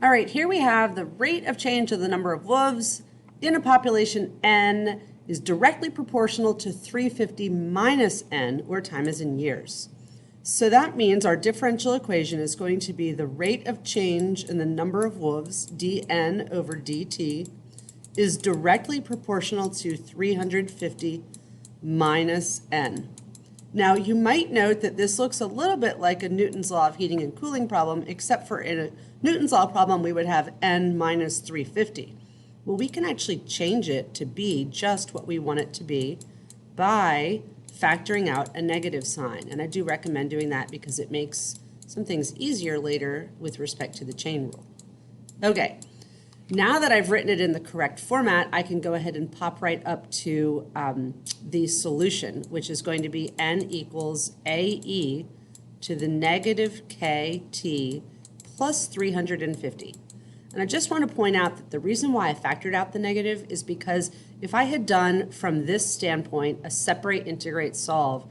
All right, here we have the rate of change of the number of wolves in a population N is directly proportional to 350 minus N, where time is in years. So that means our differential equation is going to be the rate of change in the number of wolves, dN over dt, is directly proportional to 350 minus N. Now, you might note that this looks a little bit like a Newton's law of heating and cooling problem, except for in a Newton's law problem, we would have N minus 350. Well, we can actually change it to be just what we want it to be by factoring out a negative sign. And I do recommend doing that because it makes some things easier later with respect to the chain rule. Okay, now that I've written it in the correct format, I can go ahead and pop right up to the solution, which is going to be N equals AE to the negative KT plus 350. And I just want to point out that the reason why I factored out the negative is because if I had done from this standpoint a separate, integrate, solve,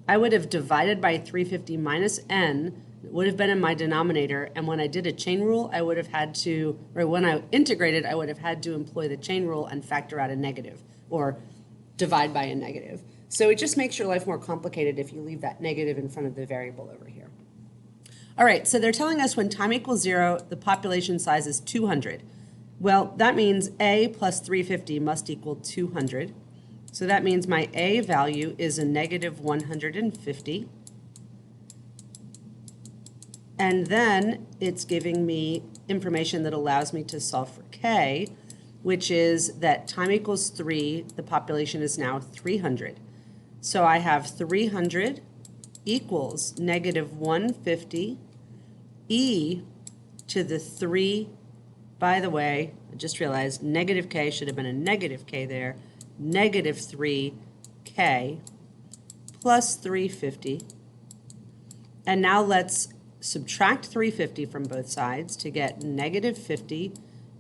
I would have divided by 350 minus N, it would have been in my denominator, and when I did a chain rule, I would have had to, or when I integrated, I would have had to employ the chain rule and factor out a negative, or divide by a negative. So it just makes your life more complicated if you leave that negative in front of the variable over here. All right, so they're telling us when time equals 0, the population size is 200. Well, that means A plus 350 must equal 200. So that means my A value is a negative 150. And then it's giving me information that allows me to solve for K, which is that time equals 3, the population is now 300. So I have 300 equals negative 150 e to the 3, by the way, I just realized negative k should have been a negative k there, negative 3k plus 350. And now let's subtract 350 from both sides to get negative 50,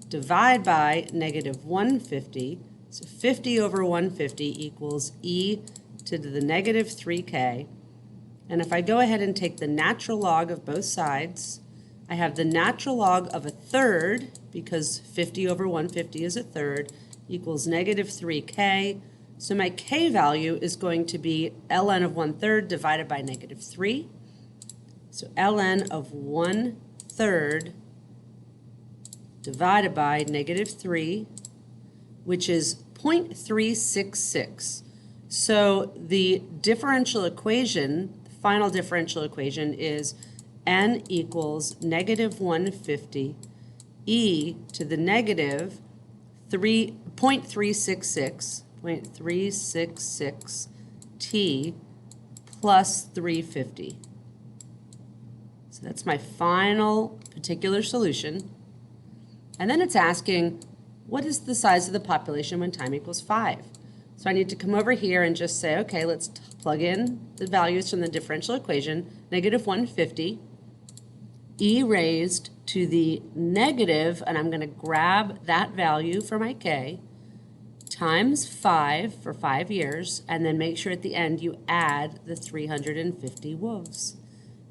divide by negative 150, so 50 over 150 equals e to the negative 3k. And if I go ahead and take the natural log of both sides, I have the natural log of a third, because 50 over 150 is a third, equals negative 3k. So my k value is going to be ln of 1/3 divided by negative 3. So ln of 1/3 divided by negative 3, which is 0.366. So the differential equation, final differential equation is N equals negative 150 e to the negative 0.366 t plus 350. So that's my final particular solution. And then it's asking, what is the size of the population when time equals 5? So I need to come over here and just say, okay, let's plug in the values from the differential equation, negative 150, e raised to the negative, and I'm going to grab that value for my k, times 5 for 5 years, and then make sure at the end you add the 350 wolves.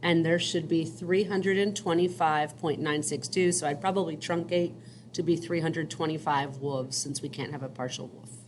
And there should be 325.962, so I'd probably truncate to be 325 wolves since we can't have a partial wolf.